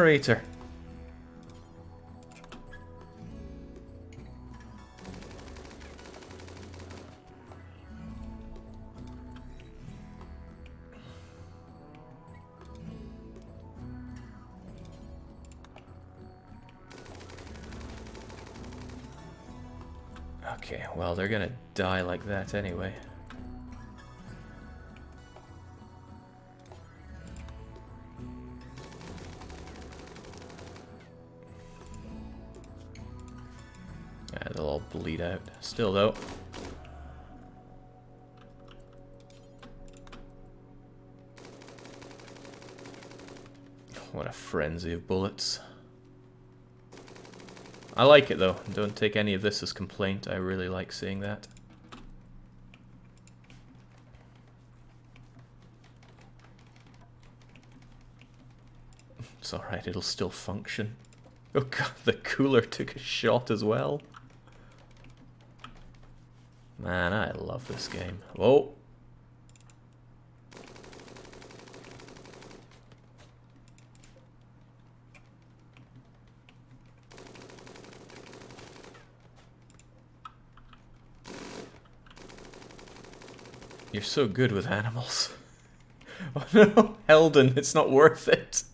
generator. Okay, well, they're gonna die like that anyway. Yeah, they'll all bleed out. Still, though. What a frenzy of bullets. I like it though. Don't take any of this as complaint. I really like seeing that. It's alright, it'll still function. Oh god, the cooler took a shot as well. Man, I love this game. Whoa. You're so good with animals. Oh no, Helden, it's not worth it.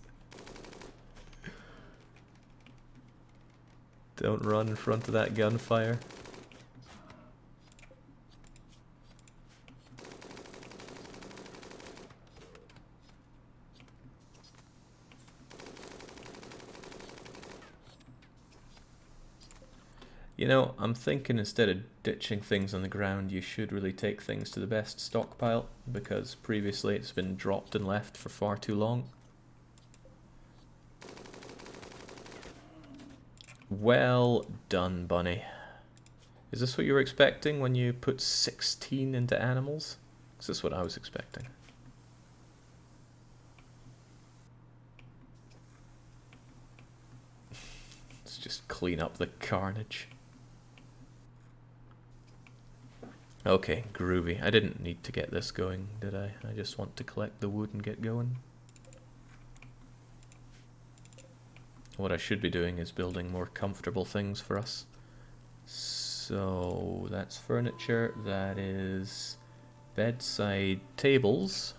Don't run in front of that gunfire. You know, I'm thinking instead of ditching things on the ground, you should really take things to the best stockpile, because previously it's been dropped and left for far too long. Well done, Bunny. Is this what you were expecting when you put 16 into animals? Is this what I was expecting? Let's just clean up the carnage. Okay, groovy. I didn't need to get this going, did I? I just want to collect the wood and get going. What I should be doing is building more comfortable things for us. So that's furniture, that is bedside tables.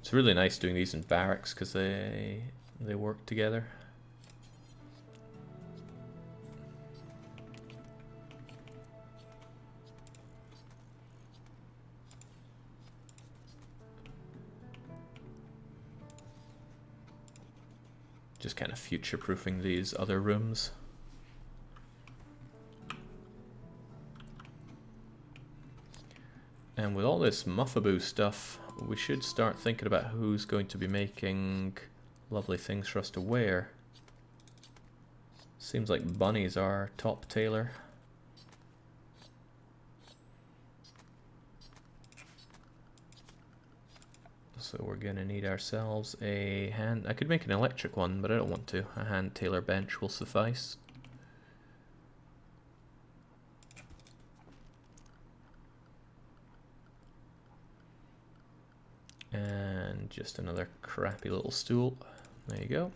It's really nice doing these in barracks because they work together. Just kind of future-proofing these other rooms. And with all this Muffaboo stuff, we should start thinking about who's going to be making lovely things for us to wear. Seems like Bunny's our top tailor. So we're gonna need ourselves a hand. I could make an electric one, but I don't want to. A hand tailor bench will suffice. And just another crappy little stool. There you go.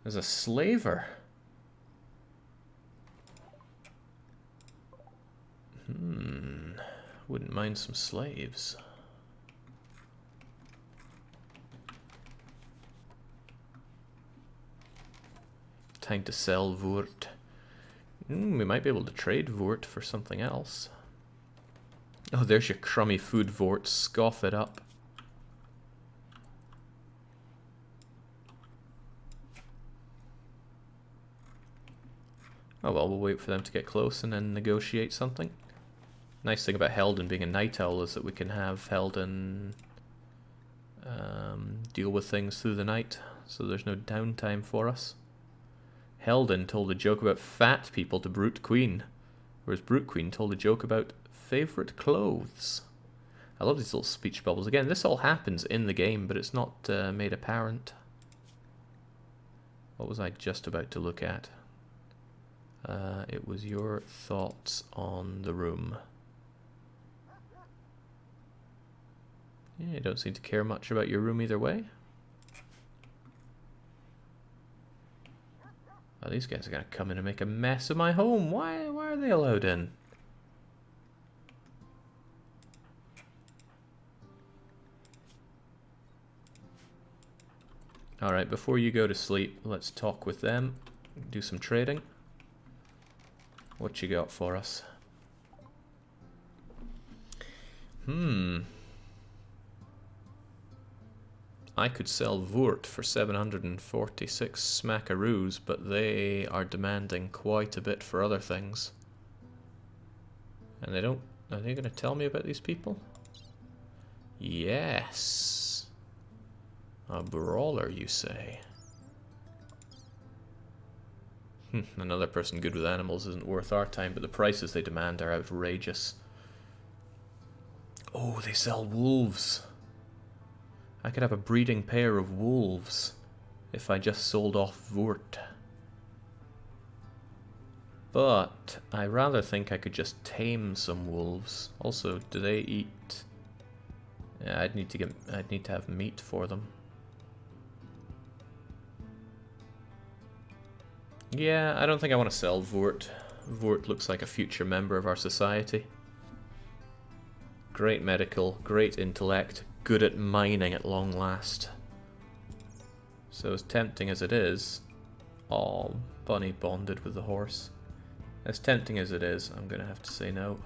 There's a slaver. Wouldn't mind some slaves. Time to sell Vort. We might be able to trade Vort for something else. Oh, there's your crummy food, Vort. Scoff it up. Oh well, we'll wait for them to get close and then negotiate something. Nice thing about Helden being a night owl is that we can have Helden deal with things through the night, so there's no downtime for us. Helden told a joke about fat people to Brute Queen, whereas Brute Queen told a joke about favourite clothes. I love these little speech bubbles. Again, this all happens in the game, but it's not made apparent. What was I just about to look at? It was your thoughts on the room. Yeah, you don't seem to care much about your room either way. Oh, these guys are going to come in and make a mess of my home. Why are they allowed in? Alright, before you go to sleep, let's talk with them. Do some trading. What you got for us? I could sell Vurt for 746 smackaroos, but they are demanding quite a bit for other things. And they don't... Are they going to tell me about these people? Yes. A brawler, you say? Another person good with animals isn't worth our time, but the prices they demand are outrageous. Oh, they sell wolves. I could have a breeding pair of wolves if I just sold off Vurt. But I rather think I could just tame some wolves. Also, do they eat? Yeah, I'd need to have meat for them. Yeah, I don't think I want to sell Vurt. Vurt looks like a future member of our society. Great medical, great intellect, good at mining at long last. So as tempting as it is... Oh, Bunny bonded with the horse. As tempting as it is, I'm going to have to say no.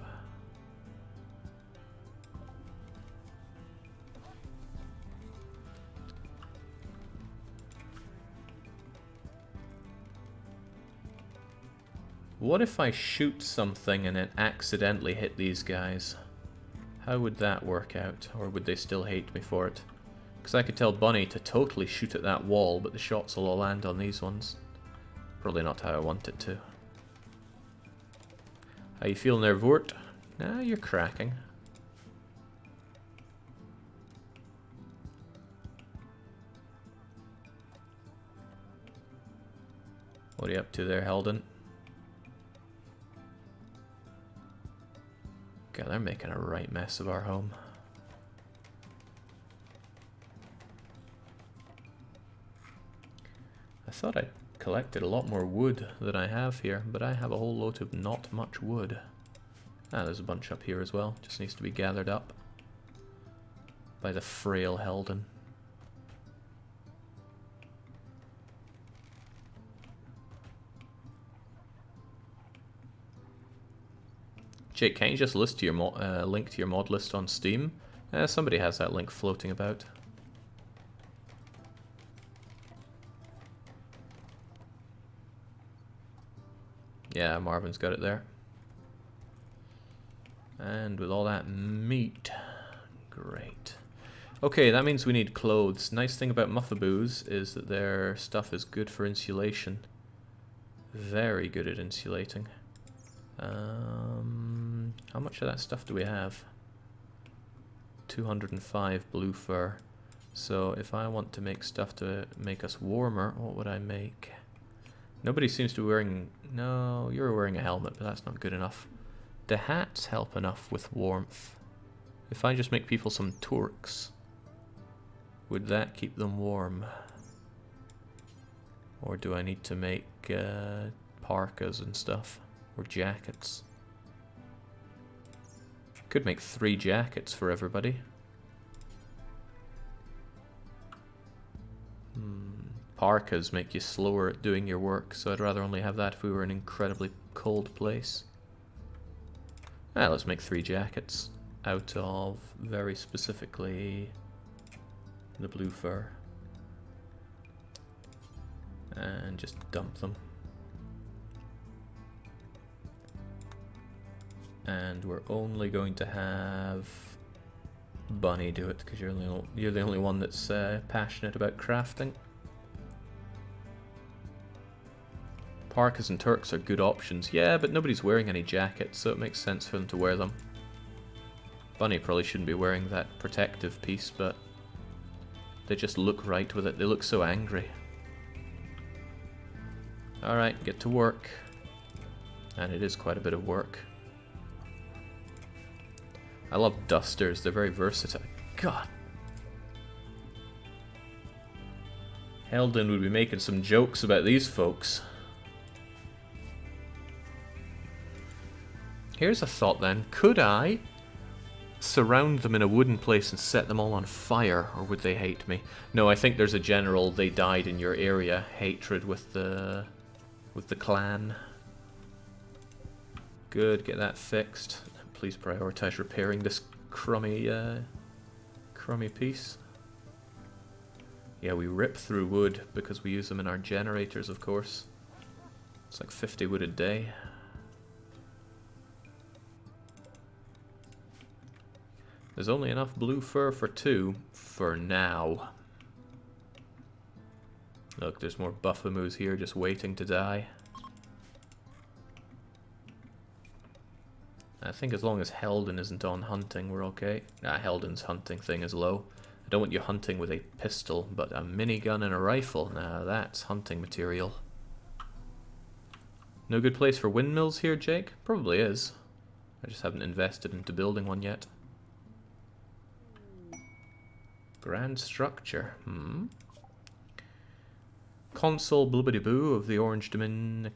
What if I shoot something and then accidentally hit these guys? How would that work out? Or would they still hate me for it? Because I could tell Bunny to totally shoot at that wall, but the shots will all land on these ones. Probably not how I want it to. How you feeling there, Vurt? Nah, you're cracking. What are you up to there, Helden? God, they're making a right mess of our home. I thought I collected a lot more wood than I have here, but I have a whole load of not much wood. Ah, there's a bunch up here as well. Just needs to be gathered up by the frail Helden. Jake, can't you just list your link to your mod list on Steam? Somebody has that link floating about. Yeah, Marvin's got it there. And with all that meat, great. Okay, that means we need clothes. Nice thing about Muffaboos is that their stuff is good for insulation. Very good at insulating. How much of that stuff do we have? 205 blue fur. So if I want to make stuff to make us warmer, what would I make? Nobody seems to be wearing... No, you're wearing a helmet, but that's not good enough. Do hats help enough with warmth? If I just make people some torques, would that keep them warm? Or do I need to make parkas and stuff? Or jackets? Could make 3 jackets for everybody. Parkas make you slower at doing your work, so I'd rather only have that if we were in an incredibly cold place. Let's make 3 jackets out of, very specifically, the blue fur. And just dump them. And we're only going to have Bunny do it, because you're the only one that's passionate about crafting. Parkas and Turks are good options. Yeah, but nobody's wearing any jackets, so it makes sense for them to wear them. Bunny probably shouldn't be wearing that protective piece, but they just look right with it. They look so angry. Alright, get to work. And it is quite a bit of work. I love dusters, they're very versatile. God, Helden would be making some jokes about these folks. Here's a thought then. Could I surround them in a wooden place and set them all on fire, or would they hate me? No, I think there's a general "they died in your area" hatred with the clan. Good, get that fixed. Please prioritize repairing this crummy piece. Yeah, we rip through wood because we use them in our generators, of course. It's like 50 wood a day. There's only enough blue fur for 2 for now. Look, there's more buffamoos here just waiting to die. I think as long as Helden isn't on hunting, we're okay. Nah, Helden's hunting thing is low. I don't want you hunting with a pistol, but a minigun and a rifle, now that's hunting material. No good place for windmills here, Jake? Probably is. I just haven't invested into building one yet. Grand structure, Consul Blubbity-Boo of the Orange Dominion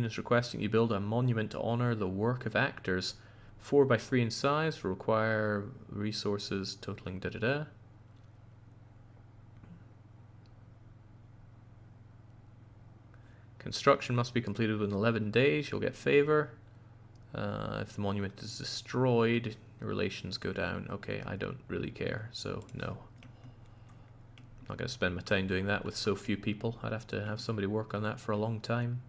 is requesting you build a monument to honor the work of actors. 4 by 3 in size, will require resources totaling da-da-da. Construction must be completed within 11 days. You'll get favor. If the monument is destroyed, your relations go down. Okay, I don't really care, so no. Not going to spend my time doing that with so few people. I'd have to have somebody work on that for a long time.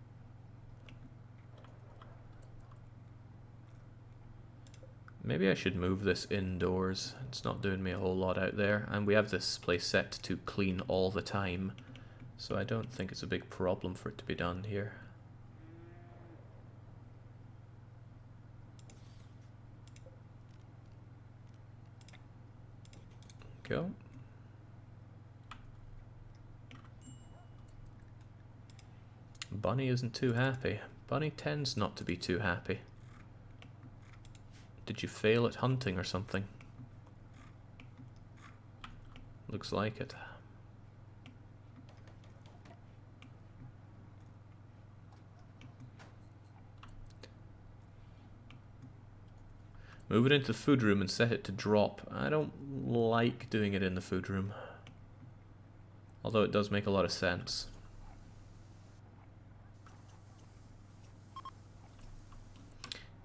Maybe I should move this indoors. It's not doing me a whole lot out there. And we have this place set to clean all the time. So I don't think it's a big problem for it to be done here. Go. Bunny isn't too happy. Bunny tends not to be too happy. Did you fail at hunting or something? Looks like it. Move it into the food room and set it to drop. I don't like doing it in the food room. Although it does make a lot of sense.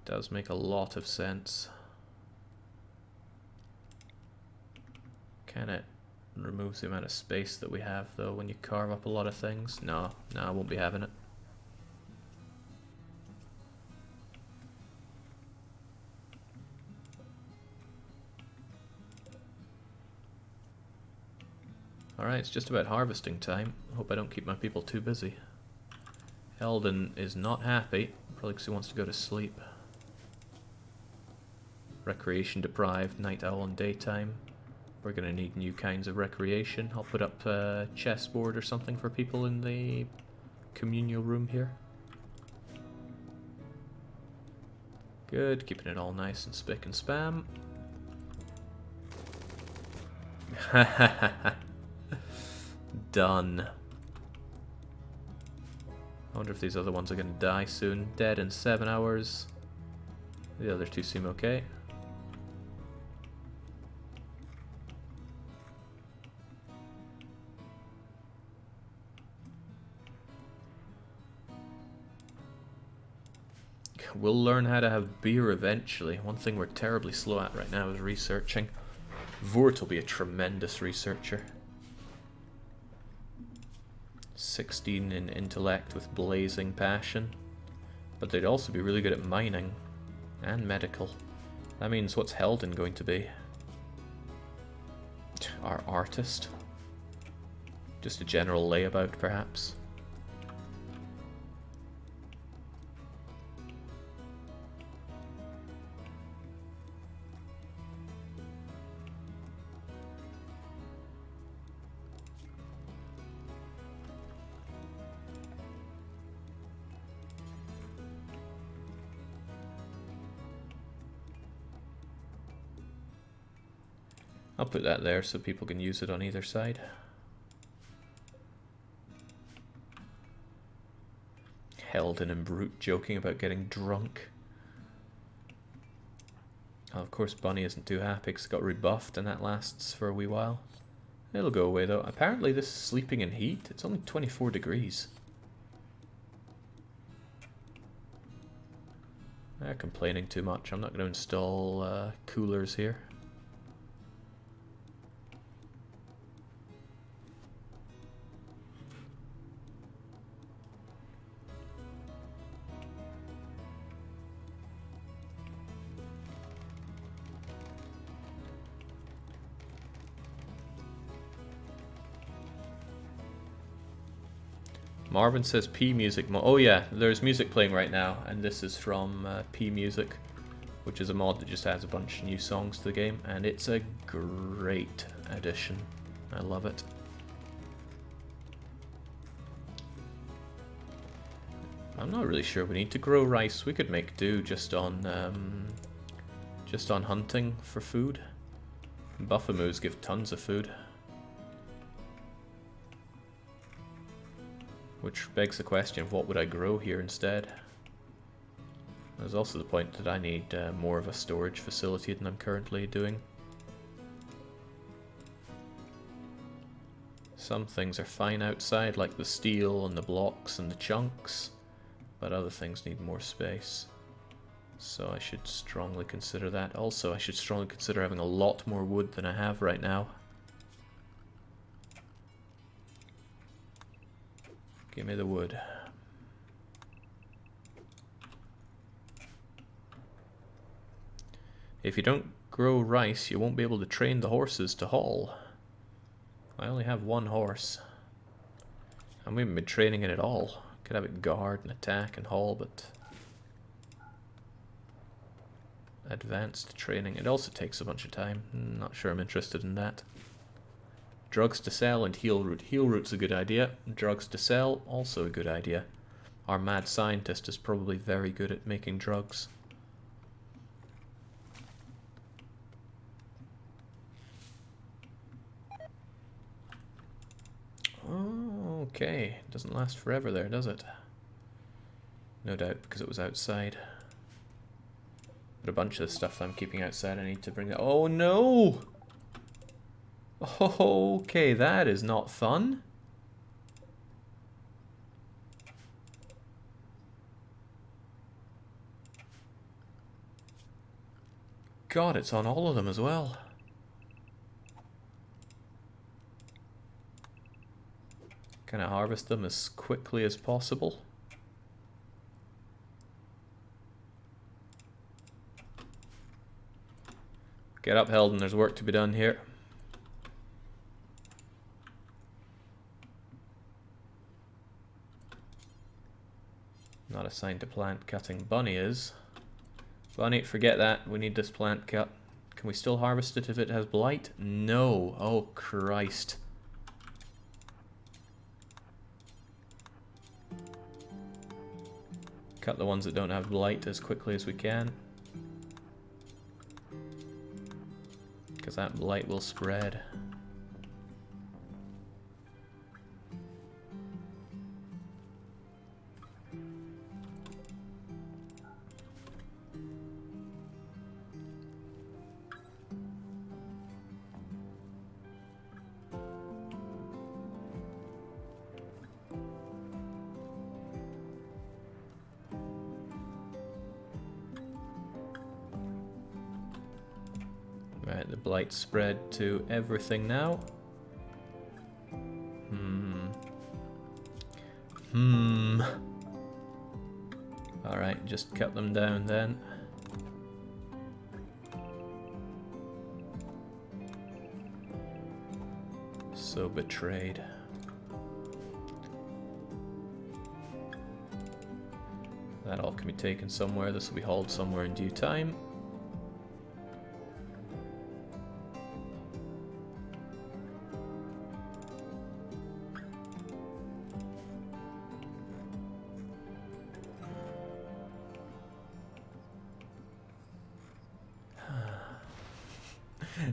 Does make a lot of sense. Can it remove the amount of space that we have though when you carve up a lot of things? No, I won't be having it. Alright, it's just about harvesting time. Hope I don't keep my people too busy. Helden is not happy, probably because he wants to go to sleep. Recreation deprived, night owl and daytime. We're going to need new kinds of recreation. I'll put up a chessboard or something for people in the communal room here. Good, keeping it all nice and spick and spam. Done. I wonder if these other ones are going to die soon. Dead in 7 hours. The other 2 seem okay. We'll learn how to have beer eventually. One thing we're terribly slow at right now is researching. Vort will be a tremendous researcher. 16 in intellect with blazing passion. But they'd also be really good at mining and medical. That means what's Helden going to be? Our artist? Just a general layabout, perhaps? I'll put that there so people can use it on either side. Heldon and Brute joking about getting drunk. Oh, of course Bunny isn't too happy because it got rebuffed and that lasts for a wee while. It'll go away though. Apparently this is sleeping in heat. It's only 24 degrees. They're complaining too much. I'm not going to install coolers here. Marvin says P Music mod. Oh yeah, there's music playing right now, and this is from P Music, which is a mod that just adds a bunch of new songs to the game, and it's a great addition. I love it. I'm not really sure we need to grow rice. We could make do just on hunting for food. Buffamoos give tons of food. Which begs the question, what would I grow here instead? There's also the point that I need more of a storage facility than I'm currently doing. Some things are fine outside, like the steel and the blocks and the chunks, but other things need more space. So I should strongly consider that. Also, I should strongly consider having a lot more wood than I have right now. Give me the wood. If you don't grow rice, you won't be able to train the horses to haul. I only have one horse. I haven't even been training it at all. Could have it guard and attack and haul, but advanced training. It also takes a bunch of time. Not sure I'm interested in that. Drugs to sell and heal root. Heal root's a good idea. Drugs to sell, also a good idea. Our mad scientist is probably very good at making drugs. Oh, okay. Doesn't last forever there, does it? No doubt, because it was outside. But a bunch of the stuff I'm keeping outside I need to bring... Oh no! Okay, that is not fun. God, it's on all of them as well. Can I harvest them as quickly as possible? Get up, Heldon, there's work to be done here. Not assigned to plant cutting. Bunny is. Bunny, forget that. We need this plant cut. Can we still harvest it if it has blight? No. Oh, Christ. Cut the ones that don't have blight as quickly as we can. Because that blight will spread. Right, the blight spread to everything now. Alright, just cut them down then. So betrayed. That all can be taken somewhere. This will be hauled somewhere in due time.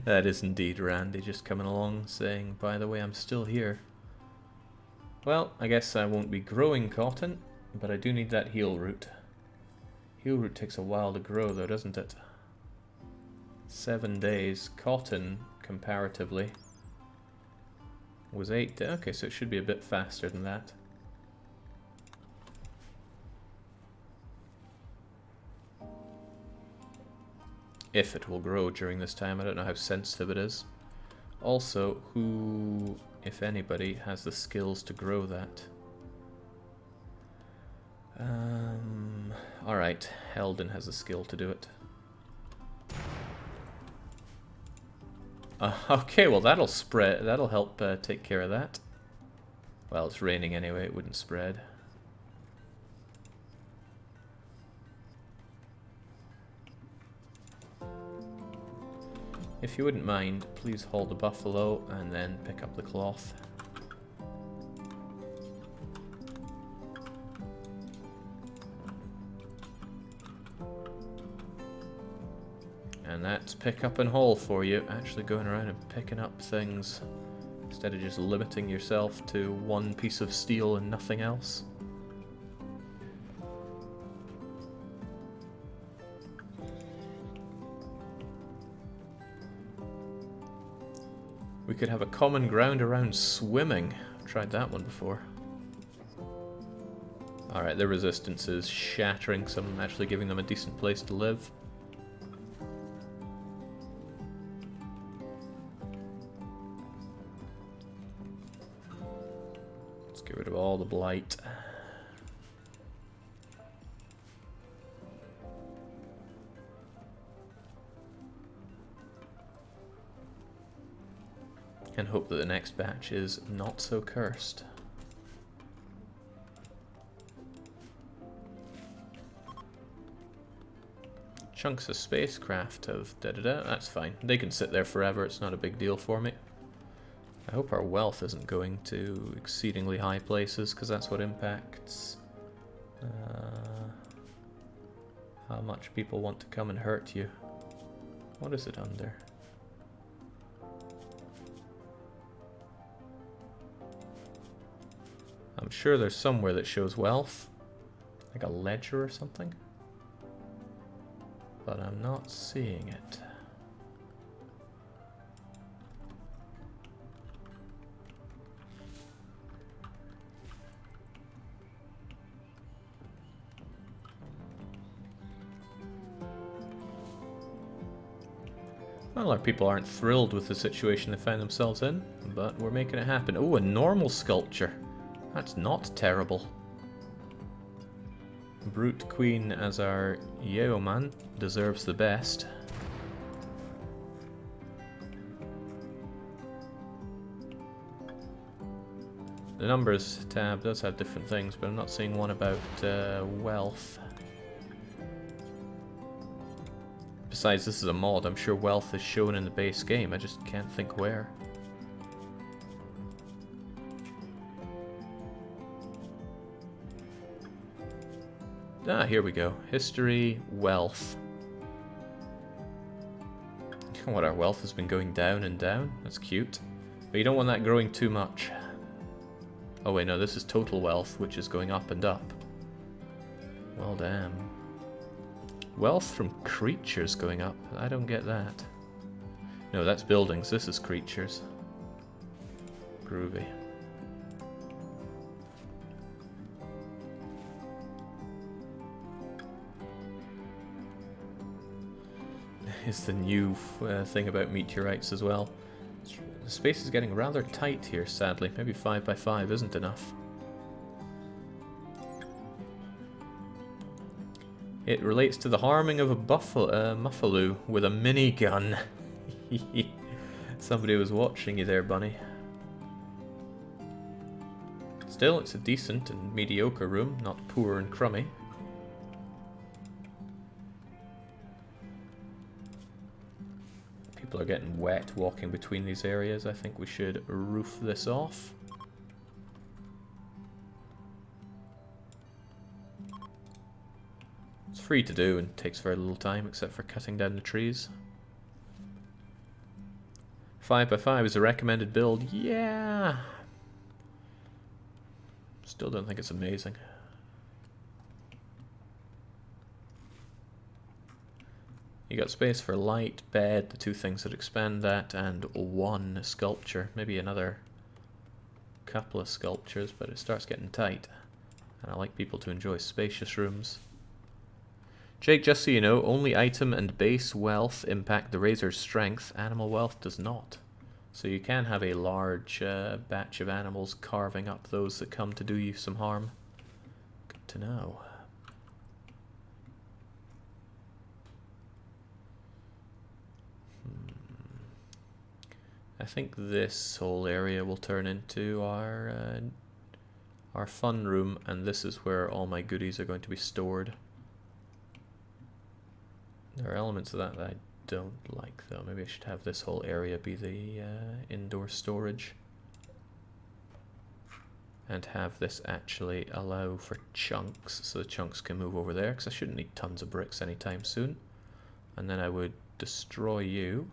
That is indeed Randy just coming along saying, by the way, I'm still here. Well, I guess I won't be growing cotton. But I do need that heal root. Heal root takes a while to grow though, doesn't it? 7 days. Cotton, comparatively, was 8 days. Okay, so it should be a bit faster than that. If it will grow during this time. I don't know how sensitive it is. Also, who, if anybody, has the skills to grow that? Alright, Helden has the skill to do it. Okay, well that'll spread. That'll help take care of that. Well, it's raining anyway, it wouldn't spread. If you wouldn't mind, please hold the buffalo and then pick up the cloth. And that's pick up and haul for you, actually going around and picking up things instead of just limiting yourself to one piece of steel and nothing else. We could have a common ground around swimming. I've tried that one before. Alright, the resistance is shattering some, actually giving them a decent place to live. Let's get rid of all the blight. And hope that the next batch is not so cursed. Chunks of spacecraft have da-da-da, that's fine. They can sit there forever, it's not a big deal for me. I hope our wealth isn't going to exceedingly high places, because that's what impacts how much people want to come and hurt you. What is it under? I'm sure there's somewhere that shows wealth, like a ledger or something, but I'm not seeing it. Well, our people aren't thrilled with the situation they find themselves in, but we're making it happen. Oh, a normal sculpture. That's not terrible. Brute Queen as our yeoman deserves the best. The numbers tab does have different things, but I'm not seeing one about wealth. Besides, this is a mod. I'm sure wealth is shown in the base game. I just can't think where. Ah, here we go. History, wealth. What, our wealth has been going down and down? That's cute. But you don't want that growing too much. Oh wait, no, this is total wealth, which is going up and up. Well, damn. Wealth from creatures going up. I don't get that. No, that's buildings. This is creatures. Groovy. Is the new thing about meteorites as well. The space is getting rather tight here, sadly. Maybe 5 by 5 isn't enough. It relates to the harming of a muffaloo with a minigun. Somebody was watching you there, bunny. Still, it's a decent and mediocre room, not poor and crummy. People are getting wet walking between these areas. I think we should roof this off. It's free to do and takes very little time except for cutting down the trees. 5 by 5 is a recommended build. Yeah. Still don't think it's amazing. You got space for light, bed, the two things that expand that, and one sculpture. Maybe another couple of sculptures, but it starts getting tight. And I like people to enjoy spacious rooms. Jake, just so you know, only item and base wealth impact the razor's strength. Animal wealth does not. So you can have a large batch of animals carving up those that come to do you some harm. Good to know. I think this whole area will turn into our fun room, and this is where all my goodies are going to be stored. There are elements of that I don't like, though. Maybe I should have this whole area be the indoor storage. And have this actually allow for chunks, so the chunks can move over there, because I shouldn't need tons of bricks anytime soon. And then I would destroy you.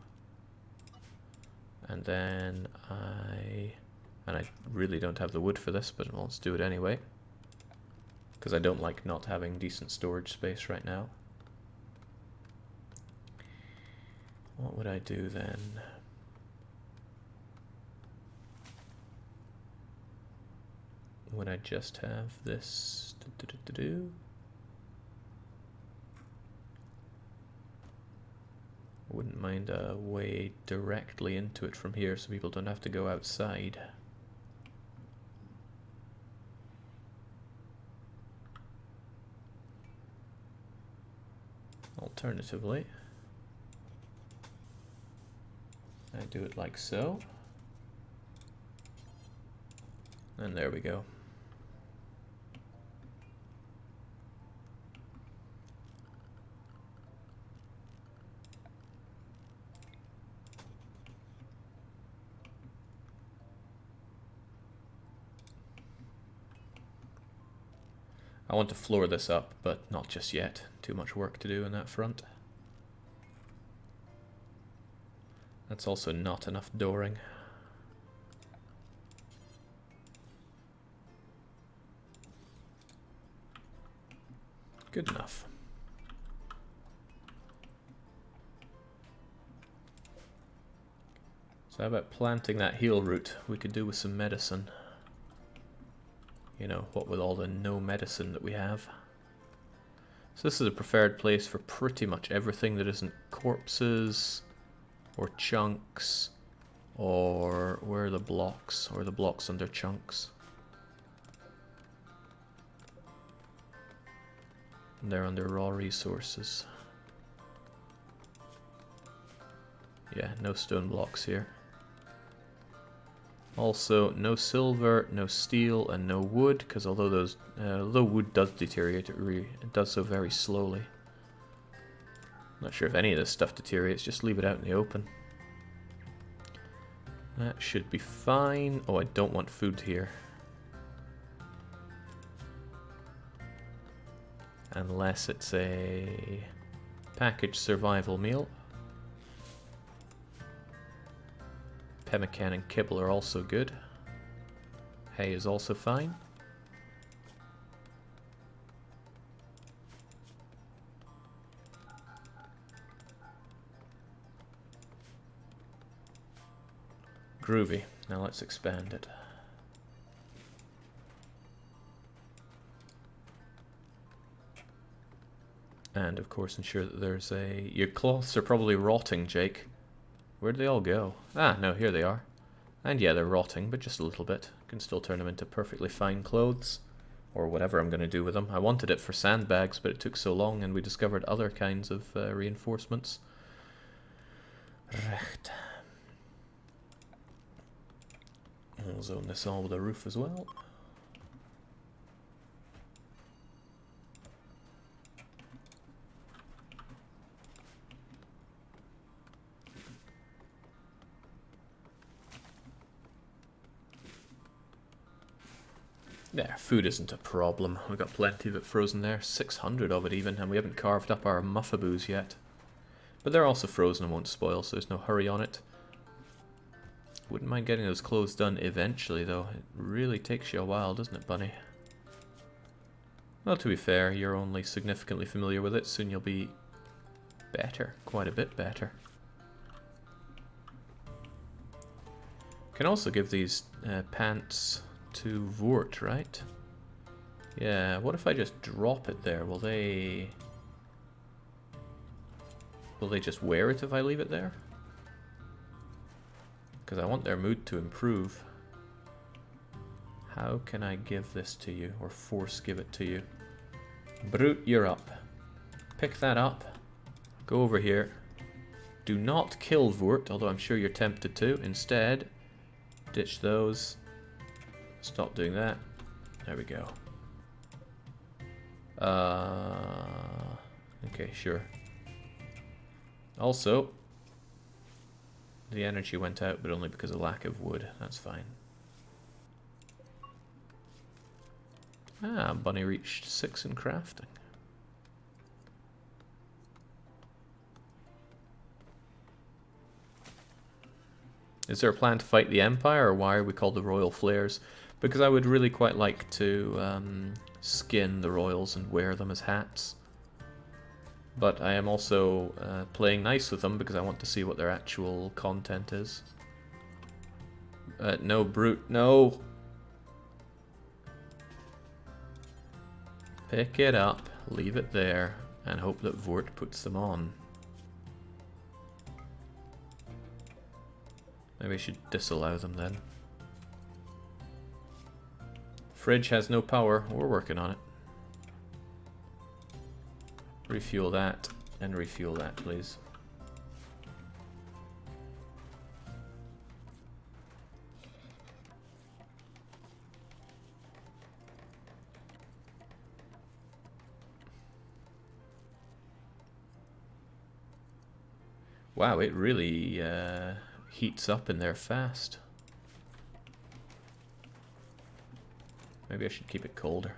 And then I really don't have the wood for this, but let's do it anyway. Because I don't like not having decent storage space right now. What would I do then? Would I just have this? Wouldn't mind a way directly into it from here so people don't have to go outside. Alternatively, I do it like so. And there we go. I want to floor this up, but not just yet. Too much work to do in that front. That's also not enough dooring. Good enough. So how about planting that heal root? We could do with some medicine. You know, what with all the no medicine that we have. So this is a preferred place for pretty much everything that isn't corpses or chunks, or where are the blocks, or the blocks under chunks. And they're under raw resources. Yeah, no stone blocks here. Also, no silver, no steel, and no wood, because although wood does deteriorate, it does so very slowly. Not sure if any of this stuff deteriorates, just leave it out in the open. That should be fine. Oh, I don't want food here. Unless it's a packaged survival meal. Pemmican and kibble are also good. Hay is also fine. Groovy. Now let's expand it. And of course ensure that there's a... Your cloths are probably rotting, Jake. Where'd they all go? Ah, no, here they are. And yeah, they're rotting, but just a little bit. Can still turn them into perfectly fine clothes. Or whatever I'm going to do with them. I wanted it for sandbags, but it took so long, and we discovered other kinds of reinforcements. Right. We'll zone this all with a roof as well. There, food isn't a problem. We've got plenty of it frozen there, 600 of it even, and we haven't carved up our muffaboos yet. But they're also frozen and won't spoil, so there's no hurry on it. Wouldn't mind getting those clothes done eventually, though. It really takes you a while, doesn't it, Bunny? Well, to be fair, you're only significantly familiar with it. Soon you'll be better. Quite a bit better. Can also give these pants to Vort, right? Yeah, what if I just drop it there? Will they just wear it if I leave it there? Because I want their mood to improve. How can I give this to you, or force give it to you? Brute, you're up. Pick that up. Go over here. Do not kill Vort, although I'm sure you're tempted to. Instead, ditch those. Stop doing that. There we go. Okay, sure. Also, the energy went out, but only because of lack of wood. That's fine. Ah, Bunny reached 6 in crafting. Is there a plan to fight the Empire, or why are we called the Royal Flares? Because I would really quite like to skin the Royals and wear them as hats. But I am also playing nice with them because I want to see what their actual content is. No, Brute, no! Pick it up, leave it there, and hope that Vort puts them on. Maybe I should disallow them then. Fridge has no power. We're working on it. Refuel that, and refuel that, please. Wow, it really heats up in there fast. Maybe I should keep it colder.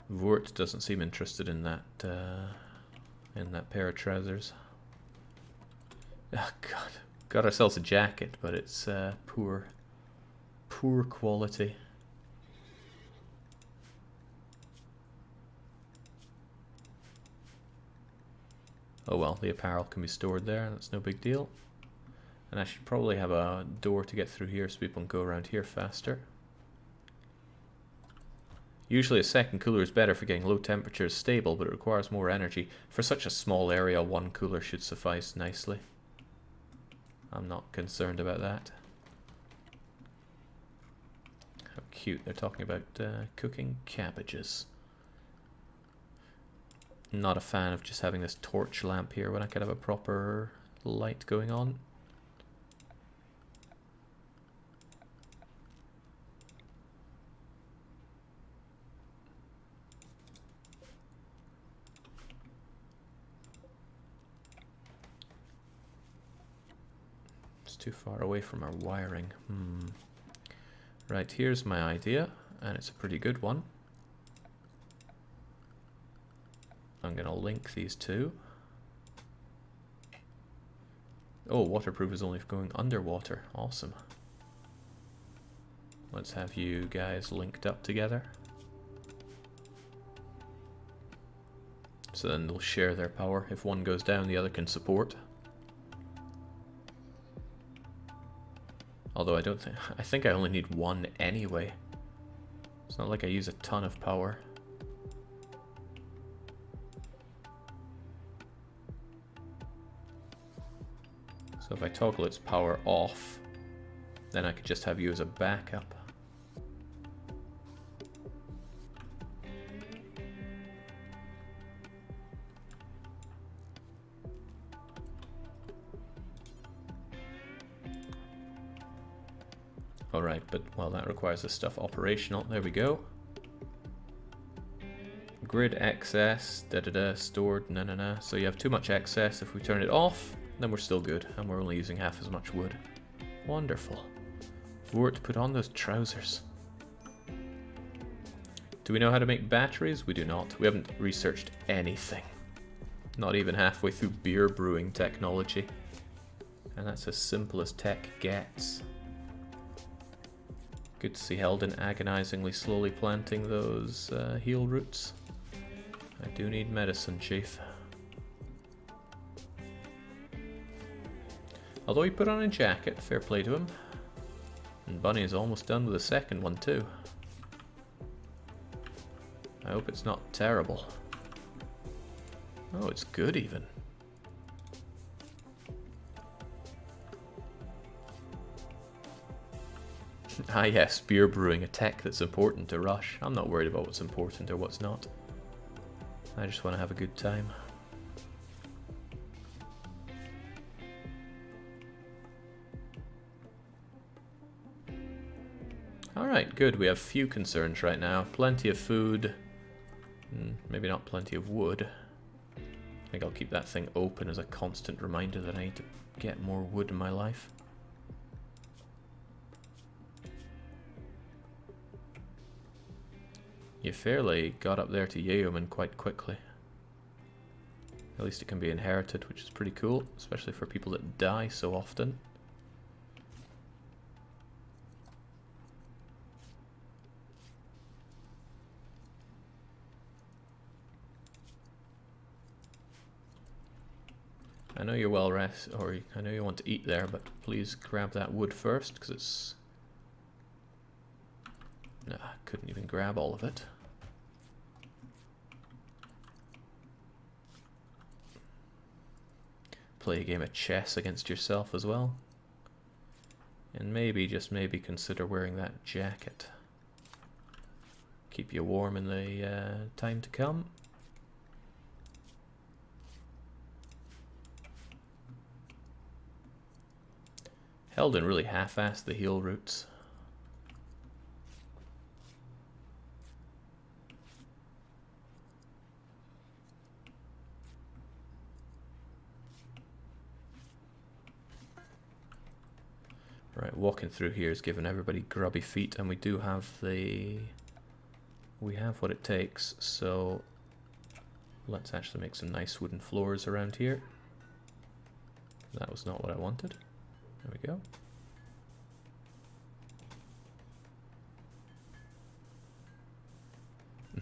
Vort doesn't seem interested in that pair of trousers. Oh god, got ourselves a jacket, but it's poor quality. Oh well, the apparel can be stored there, that's no big deal. And I should probably have a door to get through here so people can go around here faster. Usually a second cooler is better for getting low temperatures stable, but it requires more energy. For such a small area, one cooler should suffice nicely. I'm not concerned about that. How cute, they're talking about cooking cabbages. Not a fan of just having this torch lamp here when I could have a proper light going on. It's too far away from our wiring. Right, here's my idea, and it's a pretty good one. I'm going to link these two. Oh, waterproof is only going underwater. Awesome. Let's have you guys linked up together. So then they'll share their power. If one goes down, the other can support. Although I think I only need one anyway. It's not like I use a ton of power. So if I toggle its power off, then I could just have you as a backup. Alright, but well, that requires this stuff operational. There we go. Grid excess, stored, no. So you have too much excess. If we turn it off, then we're still good, and we're only using half as much wood. Wonderful. Vort, put on those trousers. Do we know how to make batteries? We do not. We haven't researched anything. Not even halfway through beer brewing technology. And that's as simple as tech gets. Good to see Heldon agonizingly slowly planting those heal roots. I do need medicine, Chief. Although he put on a jacket, fair play to him. And Bunny is almost done with the second one too. I hope it's not terrible. Oh, it's good even. Ah yes, beer brewing, a tech that's important to Rush. I'm not worried about what's important or what's not. I just want to have a good time. Alright, good. We have few concerns right now. Plenty of food. Maybe not plenty of wood. I think I'll keep that thing open as a constant reminder that I need to get more wood in my life. You fairly got up there to Yeoman quite quickly. At least it can be inherited, which is pretty cool, especially for people that die so often. I know you're well rested, or I know you want to eat there, but please grab that wood first, because it's... Nah, I couldn't even grab all of it. Play a game of chess against yourself as well. And maybe, just maybe, consider wearing that jacket. Keep you warm in the time to come. Heldon really half-assed the heal routes. Right, walking through here is giving everybody grubby feet, and we do have the... we have what it takes, so let's actually make some nice wooden floors around here. That was not what I wanted. There we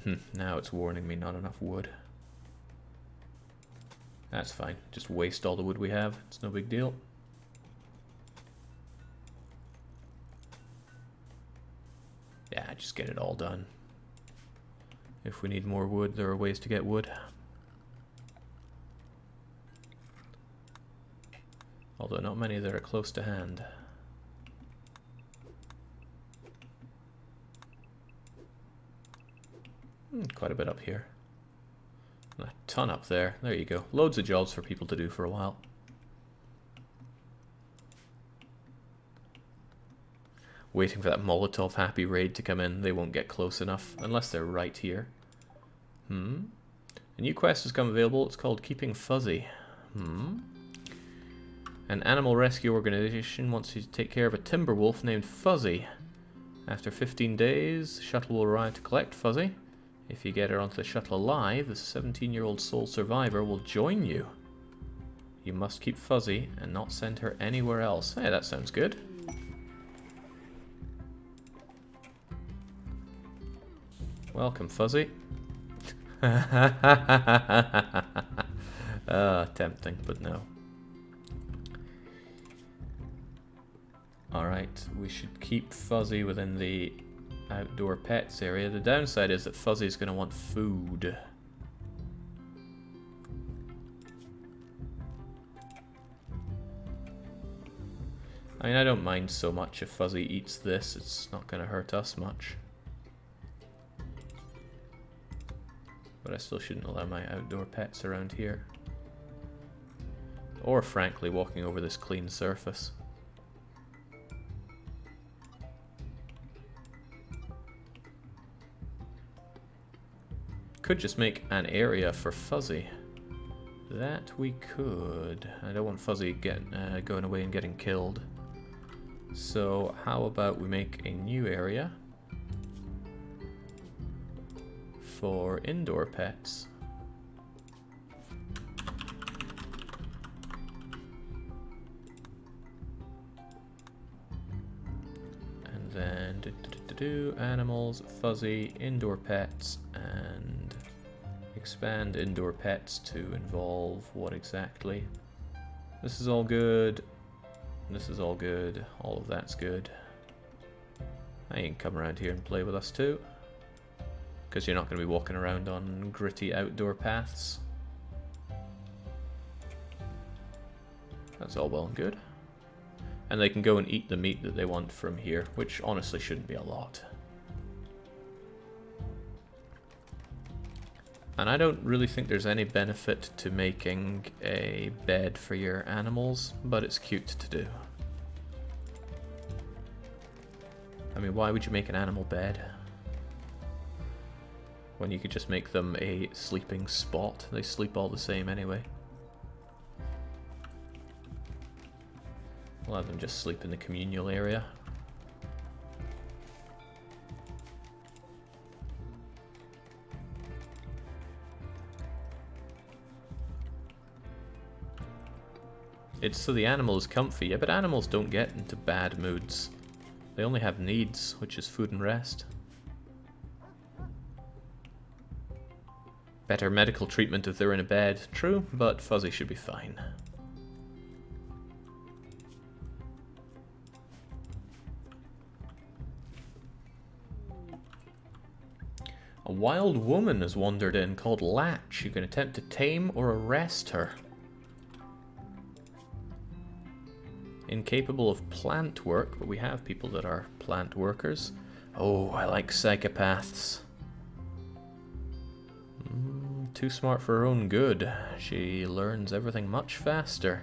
go. Now it's warning me not enough wood. That's fine. Just waste all the wood we have. It's no big deal. Yeah, just get it all done. If we need more wood, there are ways to get wood. Although not many that are close to hand. Quite a bit up here. And a ton up there. There you go. Loads of jobs for people to do for a while. Waiting for that Molotov happy raid to come in. They won't get close enough unless they're right here. A new quest has come available. It's called Keeping Fuzzy. An animal rescue organization wants you to take care of a timber wolf named Fuzzy. After 15 days, shuttle will arrive to collect Fuzzy. If you get her onto the shuttle alive, the 17-year-old sole survivor will join you. You must keep Fuzzy and not send her anywhere else. Hey, that sounds good. Welcome, Fuzzy. Tempting, but no. Alright, we should keep Fuzzy within the outdoor pets area. The downside is that Fuzzy's going to want food. I mean, I don't mind so much if Fuzzy eats this. It's not going to hurt us much. But I still shouldn't allow my outdoor pets around here. Or, frankly, walking over this clean surface. Could just make an area for Fuzzy. That we could. I don't want Fuzzy going away and getting killed. So how about we make a new area for indoor pets. Then animals, fuzzy, indoor pets, and expand indoor pets to involve what exactly? This is all good. This is all good. All of that's good. I can come around here and play with us too, because you're not going to be walking around on gritty outdoor paths. That's all well and good. And they can go and eat the meat that they want from here, which honestly shouldn't be a lot. And I don't really think there's any benefit to making a bed for your animals, but it's cute to do. I mean, why would you make an animal bed when you could just make them a sleeping spot? They sleep all the same anyway. We'll have them just sleep in the communal area. It's so the animal is comfy. Yeah, but animals don't get into bad moods. They only have needs, which is food and rest. Better medical treatment if they're in a bed. True, but Fuzzy should be fine. A wild woman has wandered in called Latch. You can attempt to tame or arrest her. Incapable of plant work, but we have people that are plant workers. Oh, I like psychopaths. Too smart for her own good. She learns everything much faster.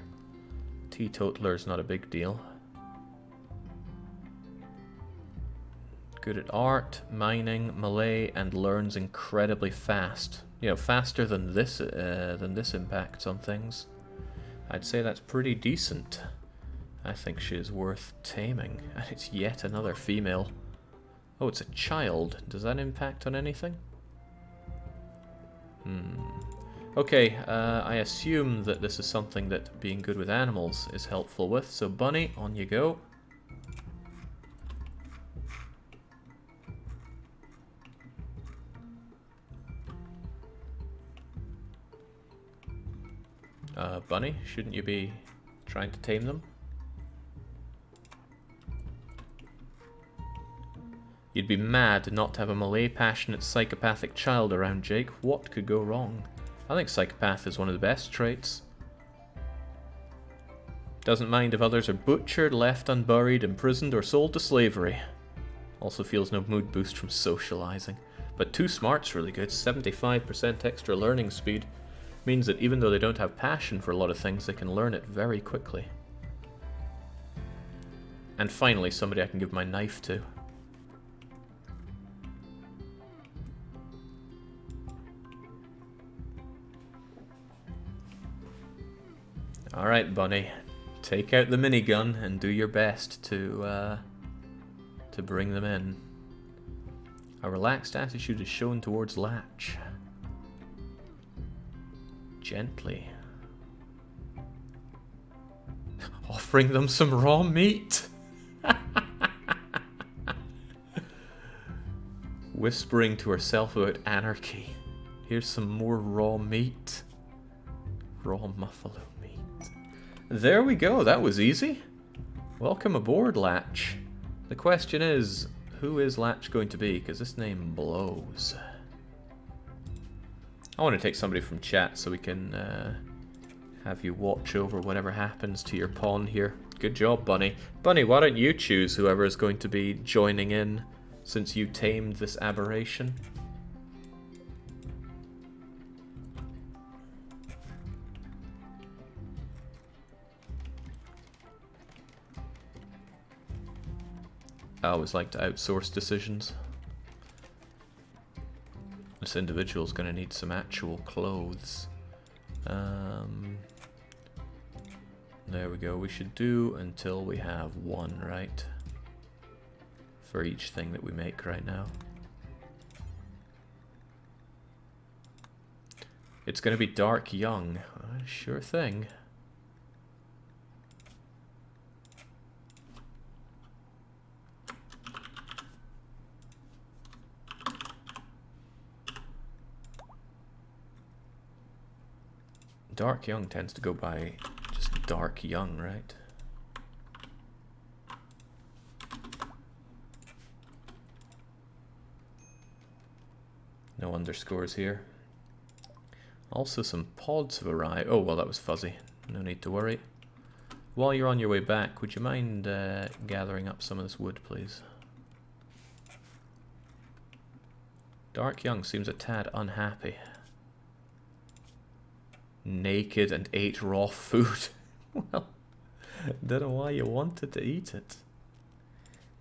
Teetotaler's not a big deal. Good at art, mining, Malay, and learns incredibly fast. You know, faster than this impacts on things. I'd say that's pretty decent. I think she is worth taming. And it's yet another female. Oh, it's a child. Does that impact on anything? Okay, I assume that this is something that being good with animals is helpful with. So, Bunny, on you go. Bunny, shouldn't you be trying to tame them? You'd be mad not to have a Malay passionate psychopathic child around, Jake. What could go wrong? I think psychopath is one of the best traits. Doesn't mind if others are butchered, left unburied, imprisoned, or sold to slavery. Also feels no mood boost from socializing. But too smart's really good. 75% extra learning speed means that even though they don't have passion for a lot of things, they can learn it very quickly. And finally, somebody I can give my knife to. Alright, Bunny. Take out the minigun and do your best to bring them in. A relaxed attitude is shown towards Latch. Gently. Offering them some raw meat. Whispering to herself about anarchy. Here's some more raw meat. Raw buffalo meat. There we go, that was easy. Welcome aboard, Latch. The question is, who is Latch going to be? Because this name blows. I want to take somebody from chat so we can have you watch over whatever happens to your pawn here. Good job, Bunny. Bunny, why don't you choose whoever is going to be joining in since you tamed this aberration? I always like to outsource decisions. This individual's going to need some actual clothes. There we go. We should do until we have one, right? For each thing that we make right now. It's going to be dark young. Sure thing. Dark Young tends to go by just Dark Young, right? No underscores here. Also some pods have arrived. Oh, well, that was fuzzy. No need to worry. While you're on your way back, would you mind gathering up some of this wood, please? Dark Young seems a tad unhappy. Naked and ate raw food. Well, don't know why you wanted to eat it.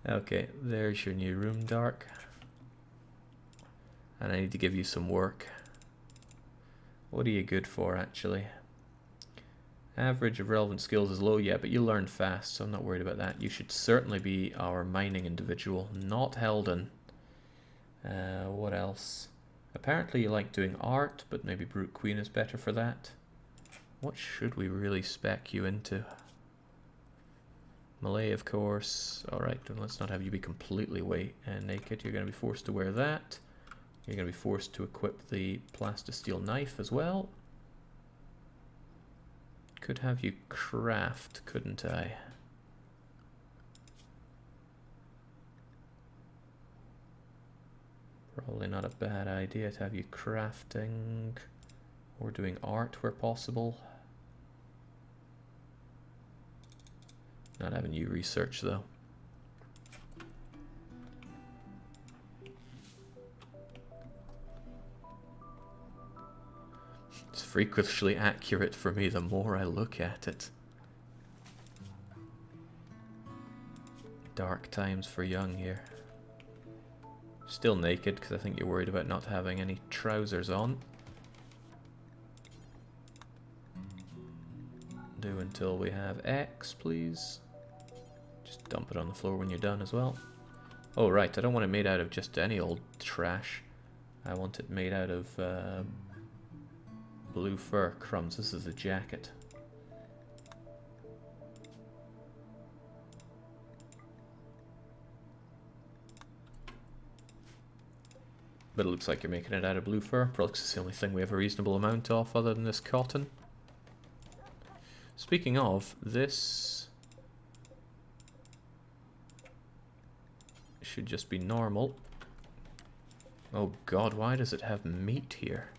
Okay, there's your new room, Dark. And I need to give you some work. What are you good for, actually? Average of relevant skills is low, yeah, but you learn fast, so I'm not worried about that. You should certainly be our mining individual, not Heldon. What else? Apparently you like doing art, but maybe Brute Queen is better for that. What should we really spec you into? Malay, of course. Alright, let's not have you be completely naked. You're going to be forced to wear that. You're going to be forced to equip the plastisteel knife as well. Could have you craft, couldn't I? Probably not a bad idea to have you crafting or doing art where possible. Not having you research though. It's freakishly accurate for me the more I look at it. Dark times for Young here. Still naked because I think you're worried about not having any trousers on. Do until we have X, please. Just dump it on the floor when you're done as well. Oh right, I don't want it made out of just any old trash. I want it made out of blue fur. Crumbs, this is a jacket. But it looks like you're making it out of blue fur. Probably 'cause it's the only thing we have a reasonable amount of other than this cotton. Speaking of, this should just be normal. Oh god, why does it have meat here?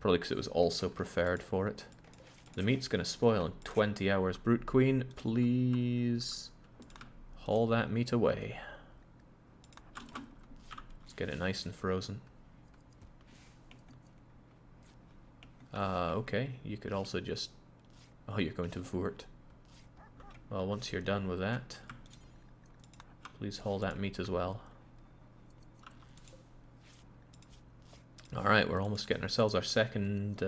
Probably because it was also prepared for it. The meat's going to spoil in 20 hours. Brute Queen, please haul that meat away. Let's get it nice and frozen. Okay, you could also just... Oh, you're going to Vurt. Well, once you're done with that, please haul that meat as well. Alright, we're almost getting ourselves our second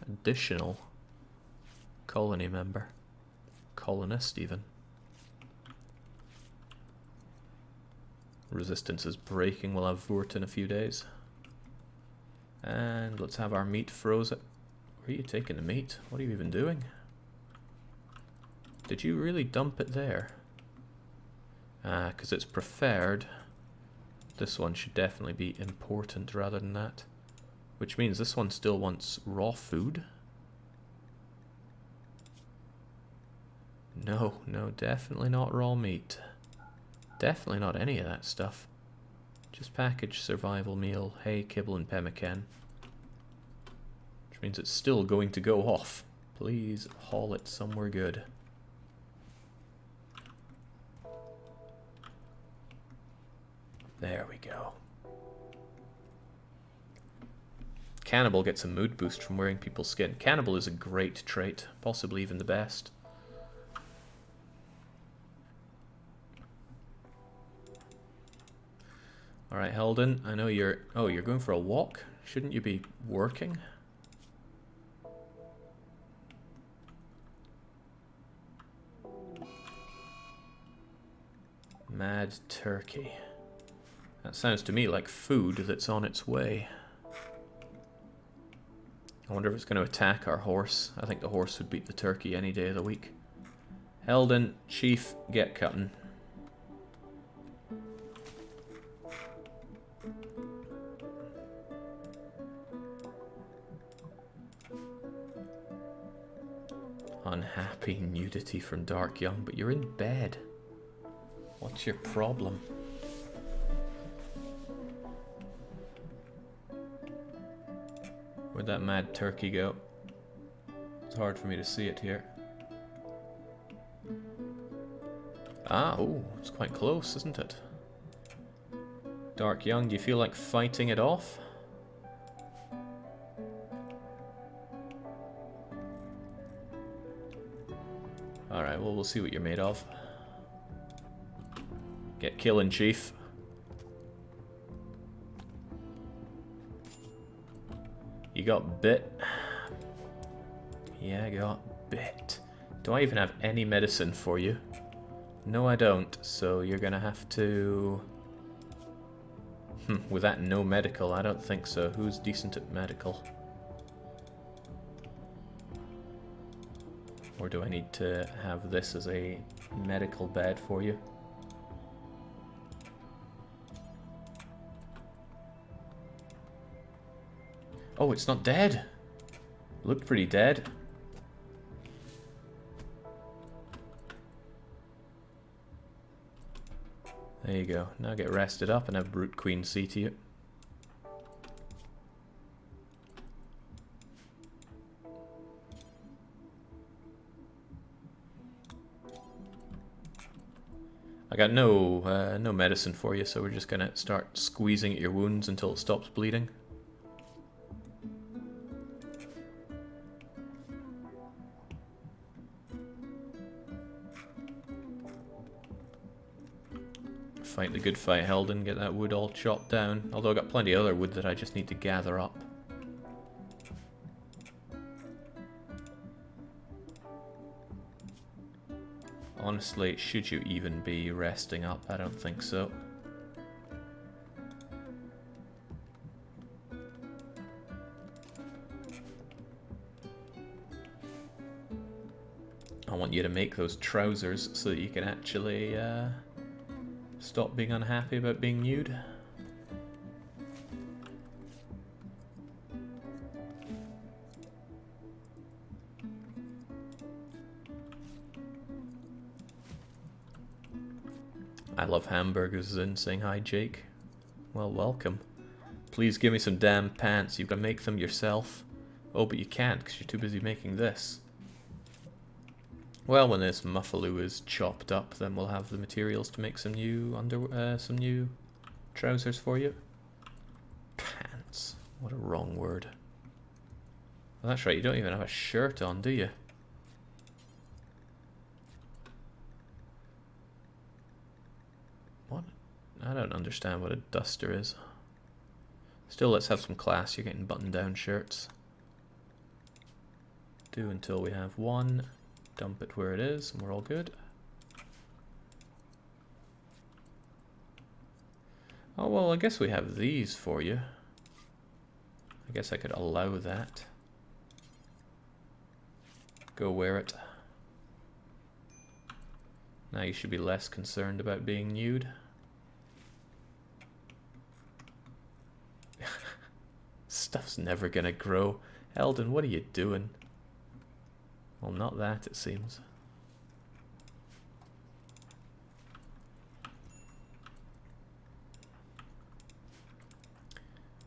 additional colony member. Colonist, even. Resistance is breaking. We'll have Vurt in a few days. And let's have our meat frozen. Where are you taking the meat? What are you even doing? Did you really dump it there? Because it's preferred. This one should definitely be important rather than that. Which means this one still wants raw food. No, no, definitely not raw meat. Definitely not any of that stuff. Just packaged survival meal, hay, kibble, and pemmican. Which means it's still going to go off. Please haul it somewhere good. There we go. Cannibal gets a mood boost from wearing people's skin. Cannibal is a great trait, possibly even the best. Alright, Heldon, I know you're... Oh, you're going for a walk? Shouldn't you be working? Mad turkey. That sounds to me like food that's on its way. I wonder if it's going to attack our horse. I think the horse would beat the turkey any day of the week. Heldon, Chief, get cutting. unhappy nudity from Dark Young, but you're in bed. What's your problem? Where'd that mad turkey go? It's hard for me to see it here. Ah, oh, it's quite close, isn't it? Dark Young, do you feel like fighting it off? Alright, well, we'll see what you're made of. Get killing, Chief. You got bit. Yeah, I got bit. Do I even have any medicine for you? No, I don't, so you're gonna have to... with that no medical, I don't think so. Who's decent at medical? Or do I need to have this as a medical bed for you? Oh, it's not dead. Looked pretty dead. There you go. Now get rested up and have Brute Queen see to you. I got no medicine for you, so we're just gonna start squeezing at your wounds until it stops bleeding. Fight the good fight, Helden. Get that wood all chopped down. Although I got plenty of other wood that I just need to gather up. Honestly, should you even be resting up? I don't think so. I want you to make those trousers so that you can actually stop being unhappy about being nude. I love hamburgers in saying hi, Jake. Well, welcome. Please give me some damn pants. You've got to make them yourself. Oh, but you can't because you're too busy making this. Well, when this muffaloo is chopped up, then we'll have the materials to make some new some new trousers for you. Pants. What a wrong word. Well, that's right. You don't even have a shirt on, do you? What? I don't understand what a duster is. Still, let's have some class. You're getting button-down shirts. Do until we have one. Dump it where it is, and we're all good. Oh, well, I guess we have these for you. I guess I could allow that. Go wear it. Now you should be less concerned about being nude. Stuff's never gonna grow. Eldon, what are you doing? Well, not that, it seems.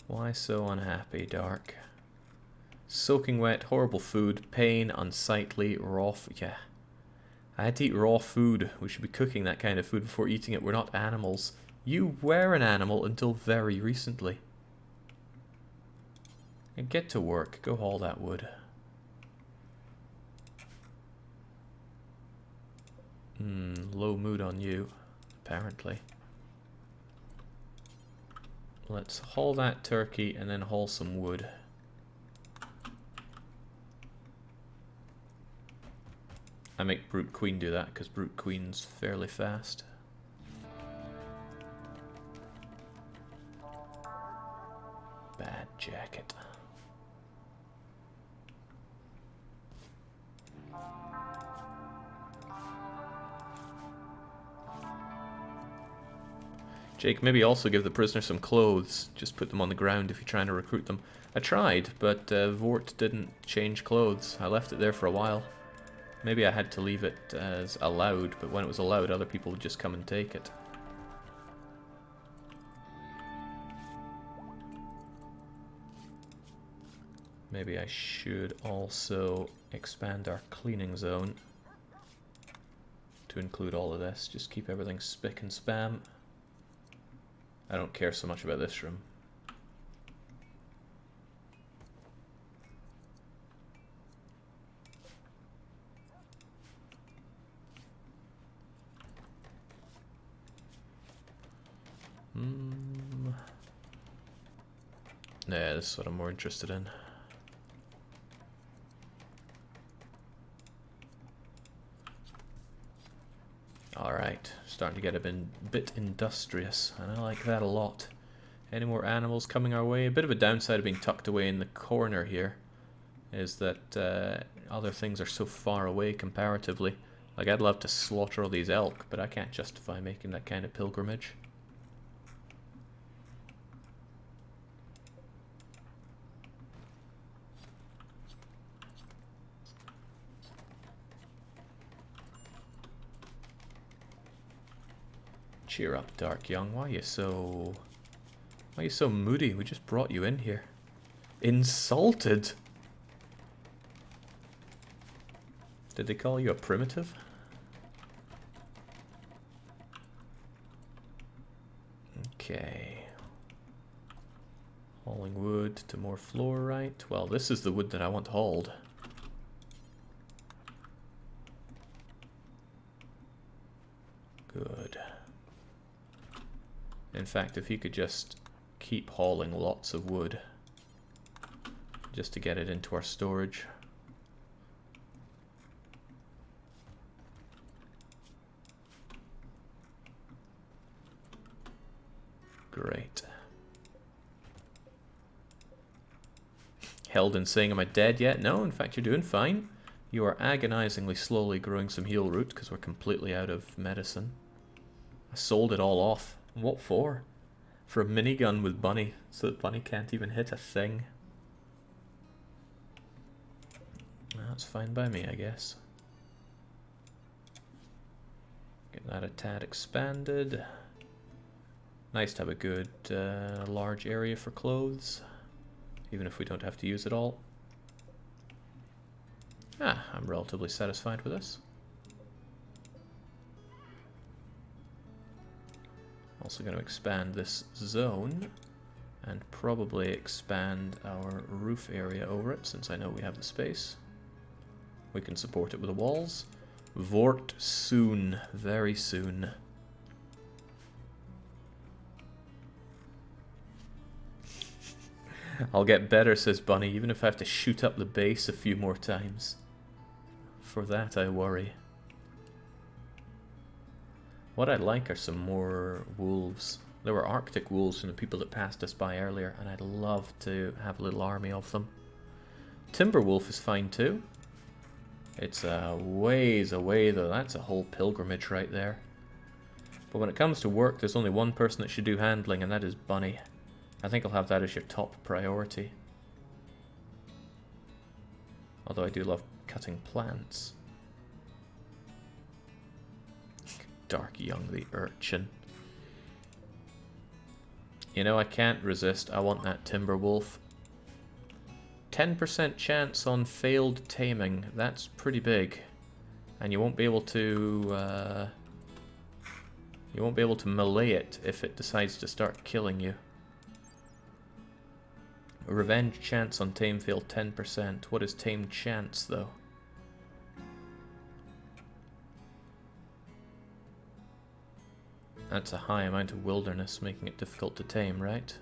Why so unhappy, Dark? Soaking wet, horrible food, pain, unsightly, raw food. Yeah. I had to eat raw food. We should be cooking that kind of food before eating it. We're not animals. You were an animal until very recently. And get to work. Go haul that wood. Low mood on you, apparently. Let's haul that turkey and then haul some wood. I make Brute Queen do that because Brute Queen's fairly fast. Bad jacket. Jake, maybe also give the prisoner some clothes. Just put them on the ground if you're trying to recruit them. I tried, but Vort didn't change clothes. I left it there for a while. Maybe I had to leave it as allowed, but when it was allowed, other people would just come and take it. Maybe I should also expand our cleaning zone to include all of this. Just keep everything spick and spam. I don't care so much about this room. Yeah, this is what I'm more interested in. Alright, starting to get a bit industrious, and I like that a lot. Any more animals coming our way? A bit of a downside of being tucked away in the corner here is that other things are so far away comparatively. Like, I'd love to slaughter all these elk, but I can't justify making that kind of pilgrimage. Cheer up, Dark Young. Why are you so moody? We just brought you in here. Insulted? Did they call you a primitive? Okay. Hauling wood to more fluorite. Well, this is the wood that I want hauled. Good. In fact, if you could just keep hauling lots of wood just to get it into our storage. Great. Heldon saying, am I dead yet? No, in fact, you're doing fine. You are agonizingly slowly growing some heal root because we're completely out of medicine. I sold it all off. What for? For a minigun with Bunny, so that Bunny can't even hit a thing. That's fine by me, I guess. Get that a tad expanded. Nice to have a good large area for clothes, even if we don't have to use it all. I'm relatively satisfied with this. Also going to expand this zone and probably expand our roof area over it, since I know we have the space. We can support it with the walls. Vort soon, very soon. I'll get better, says Bunny, even if I have to shoot up the base a few more times. For that I worry. What I'd like are some more wolves. There were Arctic wolves from the people that passed us by earlier, and I'd love to have a little army of them. Timber wolf is fine too. It's a ways away though. That's a whole pilgrimage right there. But when it comes to work, there's only one person that should do handling, and that is Bunny. I think I'll have that as your top priority. Although I do love cutting plants. Dark Young the urchin. You know, I can't resist. I want that timber wolf. 10% chance on failed taming. That's pretty big. And you won't be able to melee it if it decides to start killing you. Revenge chance on tame failed 10%. What is tame chance though? That's a high amount of wilderness, making it difficult to tame, right?